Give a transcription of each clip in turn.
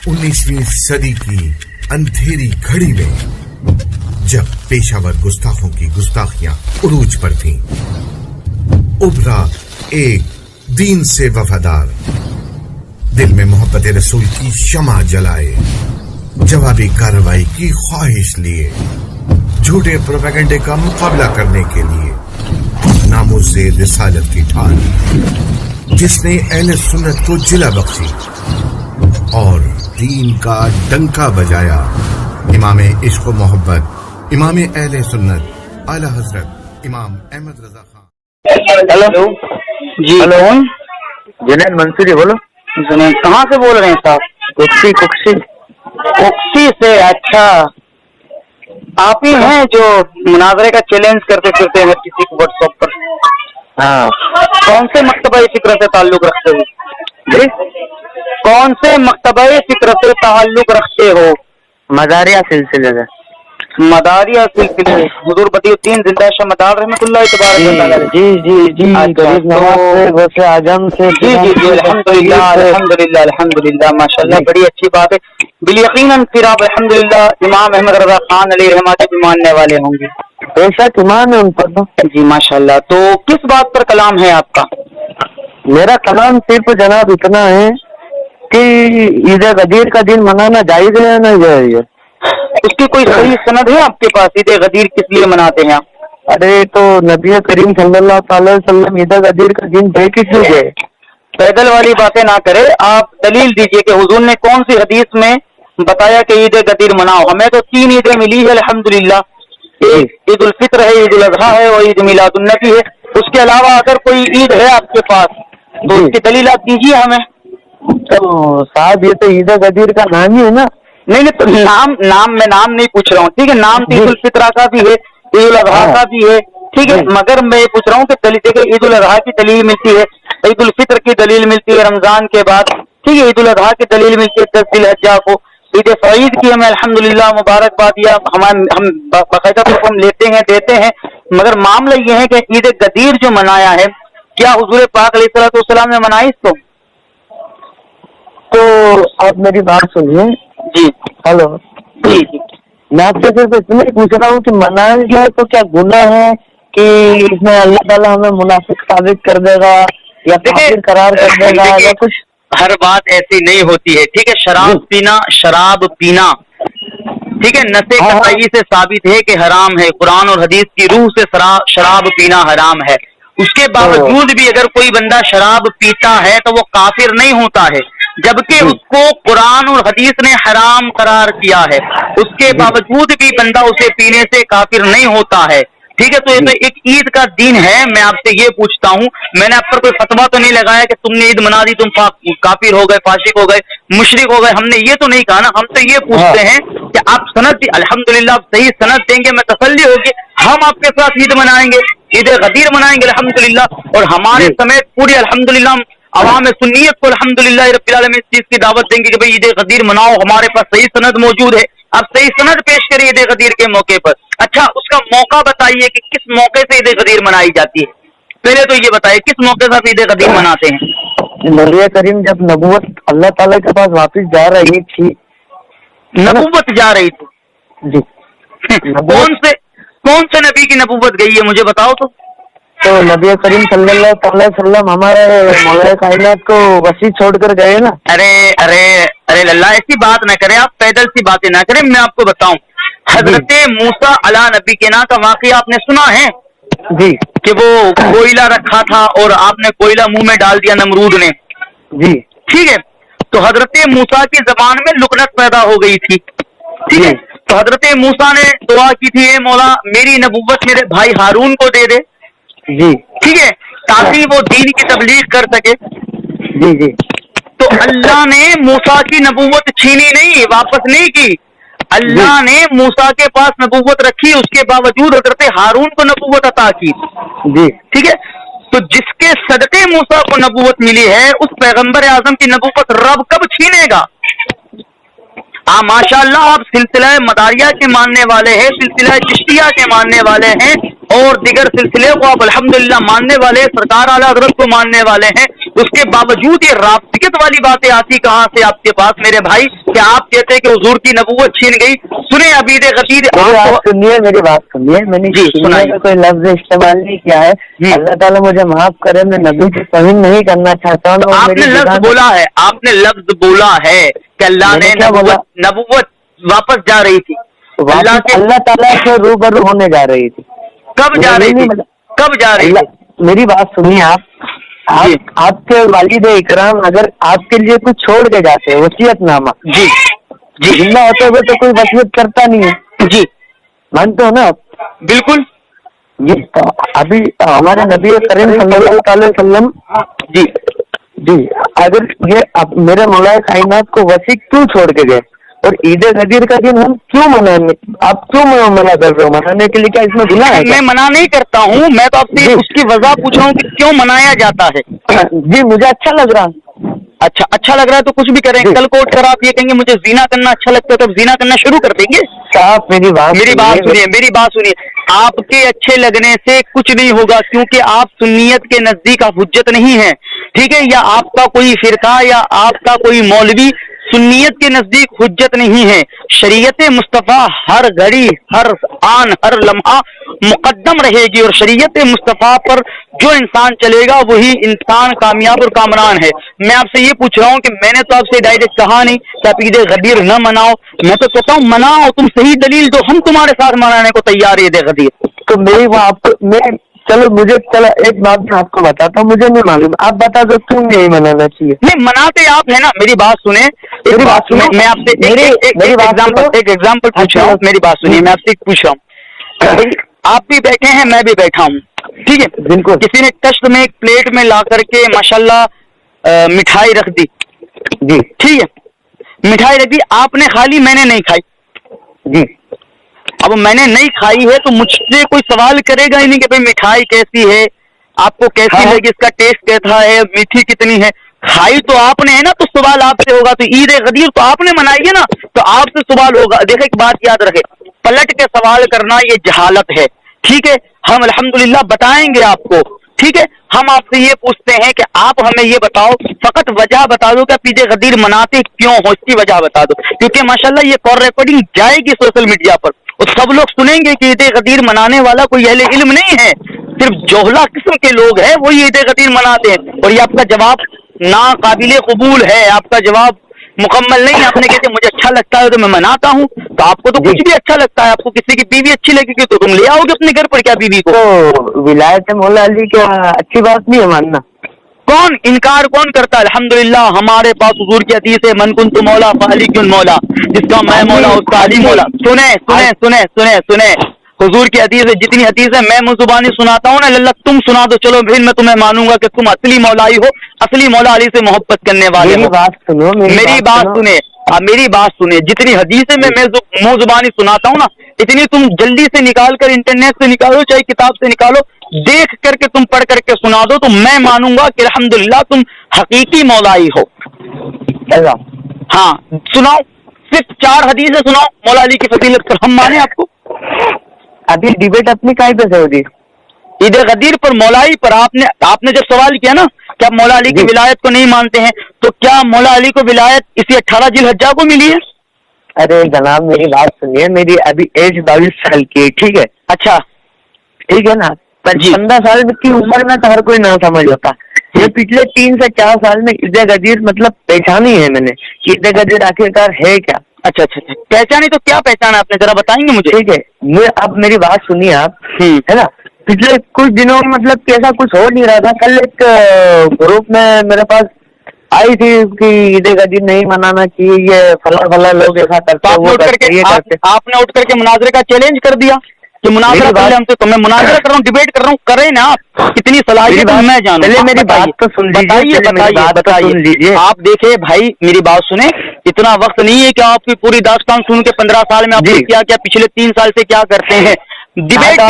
19वीं सदी की अंधेरी घड़ी में जब पेशावर गुस्ताखों की गुस्ताखियां उरूज पर थीं, उभरा एक दीन से वफादार, दिल में मोहब्बत रसूल की शमा जलाए, जवाबी कार्रवाई की ख्वाहिश लिए, झूठे प्रोपेगेंडे का मुकाबला करने के लिए नामूज़े रिसालत की ठान, जिसने अहले सुन्नत को जिला बख्शी और दीन का डंका बजाया। इमाम इश्क व मोहब्बत, इमाम अहले सुन्नत आला हजरत इमाम अहमद रजा खान। हेलो जी हेलो, जुनैद मंसूरी बोलो। जुनैद कहाँ से बोल रहे हैं साहब? कुक्सी उक्सी से। अच्छा, आप ही हैं जो मुनाजरे का चैलेंज करते फिरते हैं किसी को व्हाट्सएप पर? हाँ कौन से मकतबा फिक्र से ताल्लुक रखते हो? जी, कौन से मकतबा फिक्र से ताल्लुक रखते हो? मदारिया सिलसिले से। मदारिया सिलसिले, हुजूर बदियुद्दीन जिंदा शाह मदार रहमतुल्लाह तबारक। जी जी जी, गरीब नवाज से, गौसे आजम से। जी जी जी, अल्हम्दुलिल्लाह अल्हम्दुलिल्लाह अल्हम्दुलिल्लाह, माशाल्लाह, बड़ी अच्छी बात है। बिल यकीनन फिर आप अल्हम्दुलिल्लाह इमाम अहमद रजा खान अलैहि रहमत भी मानने वाले होंगे। बेशक ईमान है उन पर तो। जी माशाल्लाह। तो किस बात पर कलाम है आपका? मेरा कलाम सिर्फ जनाब इतना है कि ईद गदीर का दिन मनाना जायज है ना जायज है? उसकी कोई सही सनद है आपके पास? ईद गदीर किस लिए मनाते हैं आप? अरे तो नबी करीम सल्लल्लाहु अलैहि वसल्लम ईद गदीर का दिन दे किस लिए गए? पैदल वाली बातें ना करे, आप दलील दीजिए कि हुजूर ने कौन सी हदीस में बताया कि ईद गदीर मनाओ। हमें तो 3 ईदें मिली है अल्हम्दुलिल्लाह, एक ईद उल फित्र है, ईद उल अज़हा है और ईद मिलादुन नबी है। उसके अलावा अगर कोई ईद है आपके पास तो उसकी दलील आप दीजिए हमें। तो साहब ये तो ईद गदीर का नाम ही है ना? नहीं नहीं, तो नाम मैं नाम नहीं पूछ रहा हूँ, ठीक है? नाम तो ईद उल फित्र का भी है, ईद उल अज़हा का भी है, ठीक है, मगर मैं पूछ रहा हूँ कि दलील, देखिए ईद उल अज़हा की दलील मिलती है, ईद उल फित्र की दलील मिलती है रमजान के बाद, ठीक है, ईद उल अज़हा की दलील मिलती है 10 ज़िलहिज्जा को, ईद फईद की हमें अल्हम्दुलिल्लाह मुबारकबाद या हम बाकायदा तौर पर हम लेते हैं देते हैं। मगर मामला ये है कि ईद गदीर जो मनाया है, क्या हुजूर पाक अलैहिस्सलाम ने मनाई इसको? तो आप मेरी बात सुनिए। जी हेलो जी जी, मैं आपसे सिर्फ इतना ही पूछ रहा हूँ कि मनाएंगे तो क्या गुनाह है कि इसमें अल्लाह ताला हमें मुनाफिक साबित कर देगा या काफिर करार कर देगा या कुछ? हर बात ऐसी नहीं होती है, ठीक है? शराब पीना, ठीक है, नशे कतई से साबित है कि हराम है, कुरान और हदीस की रूह से शराब पीना हराम है। उसके बावजूद भी अगर कोई बंदा शराब पीता है तो वो काफिर नहीं होता है, जबकि उसको कुरान और हदीस ने हराम करार किया है। उसके बावजूद भी बंदा उसे पीने से काफिर नहीं होता है, ठीक है? तो ये तो एक ईद का दिन है। मैं आपसे ये पूछता हूँ, मैंने आप पर कोई फतवा तो नहीं लगाया कि तुमने ईद मना दी तुम काफिर हो गए, फासिक हो गए, मुशरिक हो गए, हमने ये तो नहीं कहा ना। हम तो ये पूछते हैं कि आप सनद, अल्हम्दुलिल्लाह आप सही सनद देंगे, मैं तसल्ली होगी, हम आपके साथ ईद मनाएंगे, ईद गदीर मनाएंगे अल्हम्दुलिल्लाह। और हमारे समेत पूरी अल्हम्दुलिल्लाह अवाम सुन्नियत को अल्हम्दुलिल्लाह रब्बिल आलमीन इस चीज की दावत देंगे कि भाई ईद गदीर मनाओ, हमारे पास सही सनद मौजूद है। आप सही सनद पेश करिए ईद गदीर के मौके पर। अच्छा, उसका मौका बताइए कि किस मौके से ईद गदीर मनाई जाती है। पहले तो ये बताइए किस मौके से आप ईद गदीर मनाते हैं? नबी करीम जब नबूवत अल्लाह ताला के पास वापस जा रही थी, नबूवत जा रही थी जी, कौन से नबी की नबूवत गई है मुझे बताओ तो नबी करीम सल्लल्लाहु अलैहि वसल्लम हमारे मौला कायनात को वसी छोड़कर गए ना। अरे अरे अरे लल्ला, ऐसी बात ना करें आप, पैदल सी बातें ना करें। मैं आपको बताऊं, हजरत मूसा अला नबी के ना का वाकया आपने सुना है जी, कि वो कोयला रखा था और आपने कोयला मुंह में डाल दिया नमरूद ने जी, ठीक है? तो हजरत मूसा की जबान में लुकनत पैदा हो गई थी, ठीक है? तो हजरत मूसा ने दुआ की थी, ए मौला मेरी नबूवत मेरे भाई हारून को दे दे, जी, ठीक है, ताकि वो दीन की तबलीग कर सके। जी जी, तो अल्लाह ने मूसा की नबूवत छीनी नहीं, वापस नहीं की। अल्लाह ने मूसा के पास नबूवत रखी, उसके बावजूद हजरत हारून को नबूवत अता की, जी, ठीक है? तो जिसके सदके मूसा को नबूवत मिली है, उस पैगंबर आजम की नबूवत रब कब छीनेगा? माशाअल्लाह, आप सिलसिला मदारिया के मानने वाले हैं, सिलसिला चिश्तिया के मानने वाले हैं और दिगर सिलसिले को आप अल्हम्दुलिल्लाह मानने वाले, सरकार आला हजरत को मानने वाले हैं। اس کے باوجود یہ رابطیت والی باتیں آتی کہاں سے آپ کے پاس میرے بھائی کہ آپ کہتے ہیں کہ حضور کی نبوت چھین گئی. سنیں عبید غدیر میری بات سنیے, میں نے سننے کا کوئی لفظ استعمال نہیں کیا ہے. اللہ تعالیٰ مجھے معاف کرے, میں نبی کی توہین نہیں کرنا چاہتا ہوں. آپ نے لفظ بولا ہے, آپ نے لفظ بولا ہے کہ اللہ نے نبوت واپس جا رہی تھی, اللہ تعالیٰ سے روبرو ہونے جا رہی تھی. کب جا رہی تھی, کب جا رہی تھی؟ میری بات سنیے آپ کے والد اکرام اگر آپ کے لیے کچھ چھوڑ کے جاتے ہیں وصیت نامہ, جی جی, زندہ ہوتے ہوئے تو کوئی وصیت کرتا نہیں ہے, جی مانتے ہو نا آپ؟ بالکل. جی ابھی ہمارے نبی کریم صلی اللہ علیہ وسلم جی جی اگر یہ میرے مولا کائنات کو وسیع کیوں چھوڑ کے گئے, اور عید غدیر کا دن ہم کیوں منانے, آپ کیوں منع کر رہے ہو منانے کے لیے؟ کیا اس میں گناہ ہے؟ میں منع نہیں کرتا ہوں, میں تو آپ سے اس کی وجہ پوچھ رہا ہوں کہ کیوں منایا جاتا ہے. جی مجھے اچھا لگ رہا. اچھا لگ رہا ہے تو کچھ بھی کریں. کل کو اٹھ کر آپ یہ کہیں گے مجھے زنا کرنا اچھا لگتا ہے تو اب زنا کرنا شروع کر دیں گے. آپ میری بات سنیے. آپ کے اچھے لگنے سے کچھ نہیں ہوگا, کیونکہ آپ سنیت کے نزدیک آپ حجت نہیں ہیں, ٹھیک ہے, یا آپ کا کوئی فرقہ یا آپ کا کوئی مولوی سنیت کے نزدیک حجت نہیں ہے. شریعت مصطفیٰ ہر گھڑی, ہر آن, ہر لمحہ مقدم رہے گی, اور شریعت مصطفیٰ پر جو انسان چلے گا وہی انسان کامیاب اور کامران ہے. میں آپ سے یہ پوچھ رہا ہوں کہ میں نے تو آپ سے ڈائریکٹ کہا نہیں کہ آپ عید غدیر نہ مناؤ, میں تو کہتا ہوں مناؤ, تم صحیح دلیل دو, ہم تمہارے ساتھ منانے کو تیار ہے عید غدیر. تو میری چلو ایک بات میں آپ کو بتاتا ہوں, مجھے نہیں معلوم, آپ بتا دو کیوں نہیں منانا چاہیے. نہیں مناتے آپ ہیں نا, میری بات سنیں, میں آپ سے ایک ایگزامپل پوچھ رہا ہوں, میری بات سنیے, میں آپ سے پوچھ رہا ہوں, آپ بھی بیٹھے ہیں میں بھی بیٹھا ہوں, ٹھیک ہے, بالکل, کسی نے کشت میں ایک پلیٹ میں لا کر کے ماشاءاللہ مٹھائی رکھ دی, جی ٹھیک ہے, مٹھائی رکھ دی, آپ نے کھا لی, میں نے نہیں کھائی, جی, اب میں نے نہیں کھائی ہے تو مجھ سے کوئی سوال کرے گا ہی نہیں کہ بھائی مٹھائی کیسی ہے, آپ کو کیسی لگی, اس کا ٹیسٹ کیسا ہے, میٹھی کتنی ہے. کھائی تو آپ نے ہے نا, تو سوال آپ سے ہوگا. تو عید غدیر تو آپ نے منائی ہے نا, تو آپ سے سوال ہوگا. دیکھیں ایک بات یاد رکھے, پلٹ کے سوال کرنا یہ جہالت ہے, ٹھیک ہے, ہم الحمدللہ بتائیں گے آپ کو, ٹھیک ہے. ہم آپ سے یہ پوچھتے ہیں کہ آپ ہمیں یہ بتاؤ, فقط وجہ بتا دو کہ عید غدیر مناتے کیوں ہو, اس کی وجہ بتا دو, کیونکہ ماشاءاللہ یہ کال ریکارڈنگ جائے گی سوشل میڈیا پر, اور سب لوگ سنیں گے کہ عید غدیر منانے والا کوئی اہل علم نہیں ہے, صرف جوہلا قسم کے لوگ ہیں وہی عید غدیر مناتے ہیں. اور یہ آپ کا جواب ناقابل قبول ہے, آپ کا جواب مکمل نہیں. آپ نے کہتے مجھے اچھا لگتا ہے تو میں مناتا ہوں, تو آپ کو تو کچھ بھی اچھا لگتا ہے, آپ کو کسی کی بیوی اچھی لگے گی تو تم لے آؤ گے اپنے گھر پر, کیا بیوی کو تو ولایت مولا علی کیا اچھی بات نہیں ہے ماننا؟ کون انکار کون کرتا ہے؟ الحمدللہ ہمارے پاس حضور کی حدیث ہے, من کنت مولا فعلی کن مولا, جس کا میں مولا اس کا علی مولا. سنیں حضور کی حدیث ہے, جتنی حدیث ہے میں منہ زبانی سناتا ہوں نا, اللہ تم سنا دو, چلو پھر میں تمہیں مانوں گا کہ تم اصلی مولا ہی ہو, اصلی مولا علی سے محبت کرنے والے ہو. میری بات سنیں, جتنی حدیث میں منہ زبانی سناتا ہوں نا, اتنی تم جلدی سے نکال کر انٹرنیٹ سے نکالو, چاہے کتاب سے نکالو, دیکھ کر کے تم پڑھ کر کے سنا دو, تو میں مانوں گا کہ الحمدللہ تم حقیقی مولا ہی ہو. ہاں سناؤ, صرف 4 حدیثیں سناؤ مولا علی کی فضیلت پر, ہم مانیں آپ کو. ابھی ڈیبیٹ اپنی کہیں پہ سے ہوگی عید غدیر پر, مولائی پر. آپ نے جب سوال کیا نا کہ آپ مولا علی کی ولایت کو نہیں مانتے ہیں, تو کیا مولا علی کو ولایت اسی 18 ذی الحجہ کو ملی ہے؟ ارے جناب میری بات سنیے, میری ابھی ایج 22 سال کی ہے, ٹھیک ہے, اچھا ٹھیک ہے نا, 15 سال کی عمر میں تو ہر کوئی نہ سمجھ ہوتا. یہ پچھلے 3 سے 4 سال میں عید غدیر مطلب پہچانی ہے میں نے, عید غدیر آخرکار ہے کیا. اچھا پہچانی, تو کیا پہچانا آپ نے, ذرا بتائیں گے مجھے؟ ٹھیک ہے, اب میری بات سنیے آپ, ہے نا, پچھلے کچھ دنوں میں مطلب کہ ایسا کچھ ہو نہیں رہا تھا. کل ایک گروپ میں میرے پاس آئی تھی کہ عید غدیر نہیں منانا چاہیے, یہ فلاں لوگ ایسا کرتے ہیں. آپ نے اٹھ کر کے مناظرے کا چیلنج کر دیا کہ مناظرہ کر لیں ہم سے, تو میں مناظرہ کر رہا ہوں, ڈیبیٹ کر رہا ہوں, کریں نا آپ, کتنی صلاحیت ہے میں جانوں. پہلے میری بات تو سن لیجیے. آپ دیکھیں بھائی, میری بات سنیں, اتنا وقت نہیں ہے کہ آپ کی پوری داستان سن کے 15 سال میں آپ نے کیا پچھلے 3 سال سے کیا کرتے ہیں. ڈیبیٹ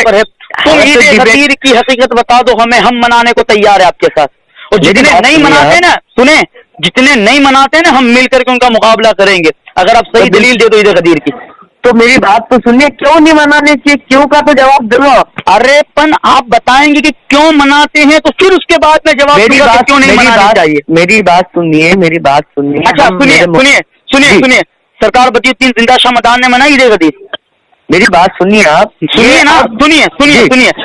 پر ہے, تم عید غدیر کی حقیقت بتا دو ہمیں, ہم منانے کو تیار ہے آپ کے ساتھ. اور جتنے نہیں مناتے نا, سنیں, جتنے نہیں مناتے نا, ہم مل کر کے ان کا مقابلہ کریں گے, اگر آپ صحیح دلیل دے دو عید غدیر کی. तो मेरी बात तो सुनिए, क्यों नहीं मनाने चाहिए, क्यों का तो जवाब दो। अरे पन आप बताएंगे कि क्यों मनाते हैं, तो फिर उसके बाद में जवाब दूंगा कि क्यों नहीं मनाना चाहिए। मेरी बात सुनिए, मेरी बात सुनिए। अच्छा सुनिए, सरकार बदीउद्दीन जिंदा शाह मदान ने मनाई ईद गदीर। मेरी बात सुनिए, आप सुनिए ना,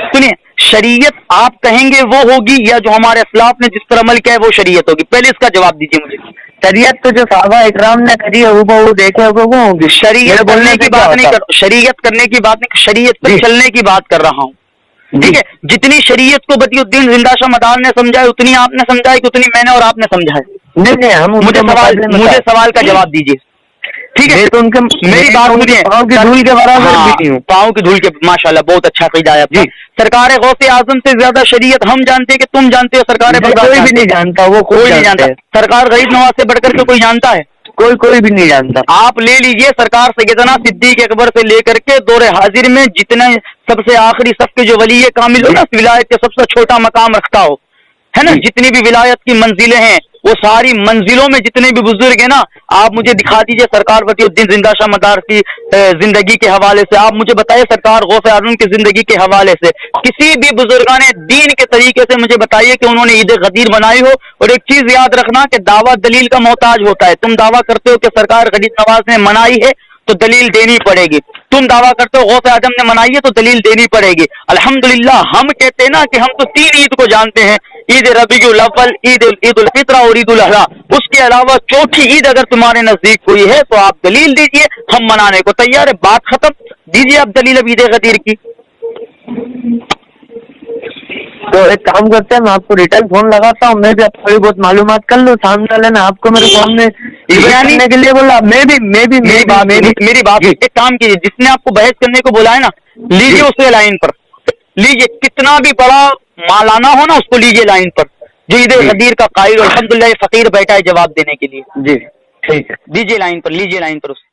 सुनिए। शरीयत आप कहेंगे वो होगी, या जो हमारे असलाफ ने जिस पर अमल किया है वो शरीयत होगी? पहले इसका जवाब दीजिए मुझे। शरीयत तो जो साहबा इकराम ने करी है वो देखे वो होगी। शरीयत करने की बात नहीं कर, शरीयत करने की बात नहीं, शरीयत पर चलने की बात कर रहा हूँ। ठीक है, जितनी शरीयत को बदीउद्दीन जिंदा शाह मदान ने समझा है उतनी आपने समझा है कि उतनी मैंने और आपने समझा है? नहीं, हम मुझे सवाल का जवाब दीजिए। ठीक है, तो उनके मेरी बात सुनिए। पाँव की धूल के बराबर भी नहीं हूँ। पाँव की धूल के, माशाल्लाह बहुत अच्छा क़ीदा है आपका। सरकार गौसे आजम से ज्यादा शरीयत हम जानते हैं कि तुम जानते हो? सरकार कोई भी नहीं जानता, वो कोई नहीं जानता। सरकार गरीब नवाज से बढ़कर के कोई जानता है? कोई भी नहीं जानता। आप ले लीजिए, सरकार सैयदना सिद्दीक अकबर से लेकर के दौरे हाजिर में जितने सबसे आखिरी सफ के जो वली कामिल हो ना, विलायत के सबसे छोटा मकाम रखता हो, है ना, जितनी भी विलायत की मंजिलें हैं वो सारी मंजिलों में जितने भी बुजुर्ग हैं ना, आप मुझे दिखा दीजिए सरकार बदीउद्दीन जिंदा शाह मदार की जिंदगी के हवाले से। आप मुझे बताइए सरकार गौसे आजम की जिंदगी के हवाले से किसी भी बुजुर्गाने दीन के तरीके से मुझे बताइए कि उन्होंने ईद गदीर बनाई हो। और एक चीज याद रखना कि दावा दलील का मोहताज होता है। तुम दावा करते हो कि सरकार गरीब नवाज ने मनाई है तो दलील देनी पड़ेगी। तुम दावा करते हो गौसे आजम ने मनाई है तो दलील देनी पड़ेगी। अल्हम्दुलिल्लाह हम कहते हैं ना कि हम तो 3 ईद को जानते हैं, ईद रबीउल अव्वल, ईद उल फित्र और ईद उल अज़हा। उसके अलावा चौथी ईद अगर तुम्हारे नजदीक कोई है तो आप दलील दीजिए, हम मनाने को तैयार है। बात खत्म। दीजिए आप दलील अब ईद गदीर की। तो एक काम करते हैं, मैं आपको रिटर्न फोन लगाता हूँ, मैं भी थोड़ी बहुत मालूमात कर लूँ। सामने वाले ने आपको मेरे फोन में करने के लिए बोला, मैं भी मेरी बात एक काम कीजिए, जिसने आपको बहस करने को बोला है ना, लीजिए उसे लाइन पर लीजिए। कितना भी बड़ा मालाना हो ना, उसको लीजिए लाइन पर, जो ईद गदीर का कायल अल्हम्दुलिल्लाह फकीर बैठा है जवाब देने के लिए। जी ठीक है, दीजिए लाइन पर, लीजिए लाइन पर उससे।